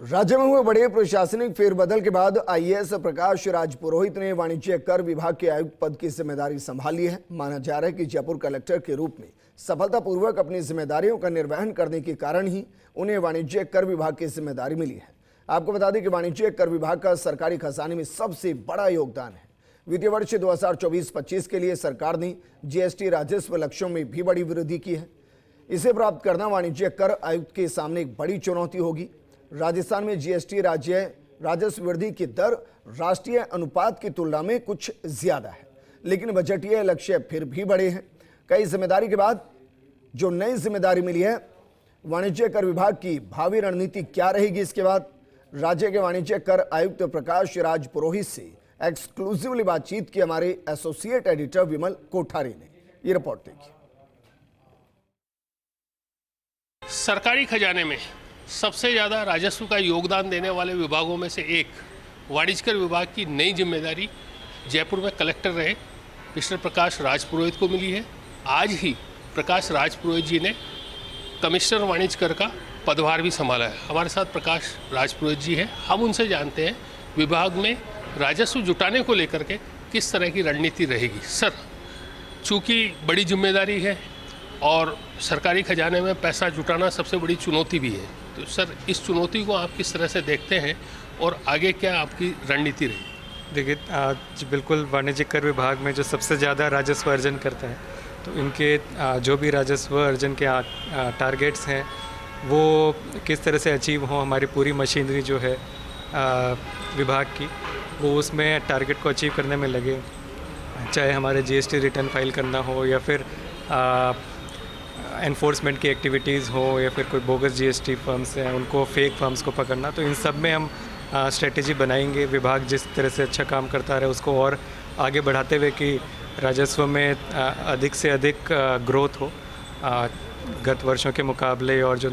राज्य में हुए बड़े प्रशासनिक फेरबदल के बाद आईएएस प्रकाश राज पुरोहित ने वाणिज्य कर विभाग के आयुक्त पद की जिम्मेदारी संभाली है। माना जा रहा है कि जयपुर कलेक्टर के रूप में सफलतापूर्वक अपनी जिम्मेदारियों का निर्वहन करने के कारण ही उन्हें वाणिज्य कर विभाग की जिम्मेदारी मिली है। आपको बता दें कि वाणिज्य कर विभाग का सरकारी खजाने में सबसे बड़ा योगदान है। वित्तीय वर्ष 2024-25 के लिए सरकार ने जीएसटी राजस्व लक्ष्यों में भी बड़ी वृद्धि की है। इसे प्राप्त करना वाणिज्य कर आयुक्त के सामने एक बड़ी चुनौती होगी। राजस्थान में जीएसटी राजस्व वृद्धि की दर राष्ट्रीय अनुपात की तुलना में कुछ ज्यादा है, लेकिन बजटीय लक्ष्य फिर भी बड़े हैं। कई जिम्मेदारी के बाद जो नई जिम्मेदारी मिली है, वाणिज्य कर विभाग की भावी रणनीति क्या रहेगी, इसके बाद राज्य के वाणिज्य कर आयुक्त प्रकाश राज पुरोहित से एक्सक्लूसिवली बातचीत की हमारे एसोसिएट एडिटर विमल कोठारी ने। ये रिपोर्ट देखिए। सरकारी खजाने में सबसे ज़्यादा राजस्व का योगदान देने वाले विभागों में से एक वाणिज्य कर विभाग की नई जिम्मेदारी जयपुर में कलेक्टर रहे मिस्टर प्रकाश राज पुरोहित को मिली है। आज ही प्रकाश राज पुरोहित जी ने कमिश्नर वाणिज्य कर का पदभार भी संभाला है। हमारे साथ प्रकाश राज पुरोहित जी हैं। हम उनसे जानते हैं विभाग में राजस्व जुटाने को लेकर के किस तरह की रणनीति रहेगी। सर, चूँकि बड़ी जिम्मेदारी है और सरकारी खजाने में पैसा जुटाना सबसे बड़ी चुनौती भी है, तो सर इस चुनौती को आप किस तरह से देखते हैं और आगे क्या आपकी रणनीति रही? देखिए, आज बिल्कुल वाणिज्य कर विभाग में जो सबसे ज़्यादा राजस्व अर्जन करता है, तो इनके जो भी राजस्व अर्जन के टारगेट्स हैं वो किस तरह से अचीव हों। हमारी पूरी मशीनरी जो है विभाग की, वो उसमें टारगेट को अचीव करने में लगे, चाहे हमारे जीएसटी रिटर्न फाइल करना हो या फिर एनफोर्समेंट की एक्टिविटीज़ हो या फिर कोई बोगस जीएसटी फर्म्स हैं उनको फेक फर्म्स को पकड़ना। तो इन सब में हम स्ट्रेटेजी बनाएंगे। विभाग जिस तरह से अच्छा काम करता रहे उसको और आगे बढ़ाते हुए कि राजस्व में अधिक से अधिक ग्रोथ हो गत वर्षों के मुकाबले, और जो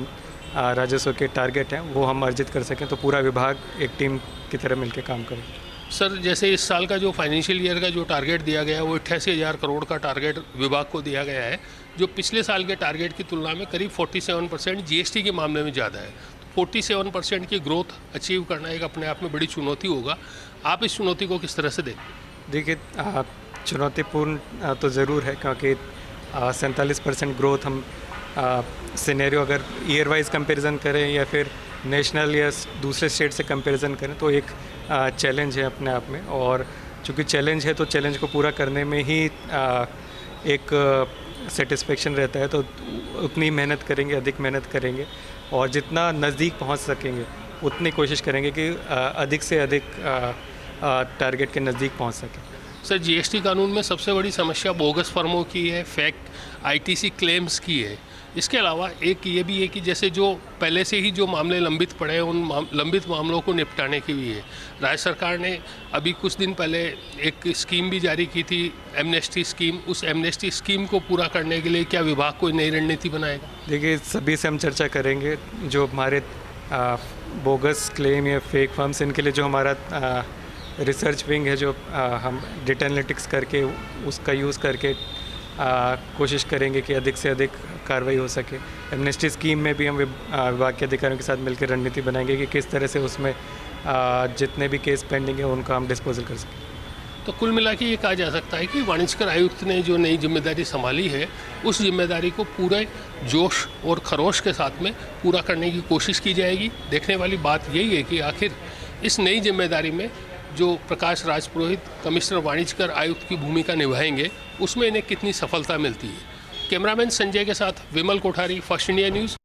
राजस्व के टारगेट हैं वो हम अर्जित कर सकें। तो पूरा विभाग एक टीम की तरह मिलकर काम करें। सर, जैसे इस साल का जो फाइनेंशियल ईयर का जो टारगेट दिया गया है वो 88,000 करोड़ का टारगेट विभाग को दिया गया है, जो पिछले साल के टारगेट की तुलना में करीब 47% जीएसटी के मामले में ज़्यादा है। 47% की ग्रोथ अचीव करना एक अपने आप में बड़ी चुनौती होगा। आप इस चुनौती को किस तरह से देखते हैं? देखिए, चुनौतीपूर्ण तो ज़रूर है, क्योंकि 47% ग्रोथ हम सिनेरियो अगर ईयर वाइज कंपेरिजन करें या फिर नेशनल या दूसरे स्टेट से कंपैरिजन करें तो एक चैलेंज है अपने आप में। और चूँकि चैलेंज है तो चैलेंज को पूरा करने में ही एक सेटिस्फेक्शन रहता है। तो उतनी मेहनत करेंगे, अधिक मेहनत करेंगे और जितना नज़दीक पहुंच सकेंगे उतनी कोशिश करेंगे कि अधिक से अधिक टारगेट के नज़दीक पहुंच सकें। सर, जीएसटी कानून में सबसे बड़ी समस्या बोगस फर्मों की है, फेक आईटीसी क्लेम्स की है। इसके अलावा एक ये भी है कि जैसे जो पहले से ही जो मामले लंबित पड़े हैं उन लंबित मामलों को निपटाने की भी है। राज्य सरकार ने अभी कुछ दिन पहले एक स्कीम भी जारी की थी, एमनेस्टी स्कीम। उस एमनेस्टी स्कीम को पूरा करने के लिए क्या विभाग कोई नई रणनीति बनाएगा? देखिए, सभी से हम चर्चा करेंगे। जो हमारे बोगस क्लेम या फेक फर्म्स, इनके लिए जो हमारा रिसर्च विंग है, जो हम डेटा एनालिटिक्स करके उसका यूज़ करके कोशिश करेंगे कि अधिक से अधिक कार्रवाई हो सके। एमनेस्टी स्कीम में भी हम विभाग के अधिकारियों के साथ मिलकर रणनीति बनाएंगे कि किस तरह से उसमें जितने भी केस पेंडिंग है उनका हम डिस्पोजल कर सकें। तो कुल मिला के ये कहा जा सकता है कि वाणिज्य कर आयुक्त ने जो नई जिम्मेदारी संभाली है उस जिम्मेदारी को पूरे जोश और खरोश के साथ में पूरा करने की कोशिश की जाएगी। देखने वाली बात यही है कि आखिर इस नई जिम्मेदारी में जो प्रकाश राज पुरोहित कमिश्नर वाणिज्य कर आयुक्त की भूमिका निभाएंगे उसमें इन्हें कितनी सफलता मिलती है। कैमरामैन संजय के साथ विमल कोठारी, फर्स्ट इंडिया न्यूज़,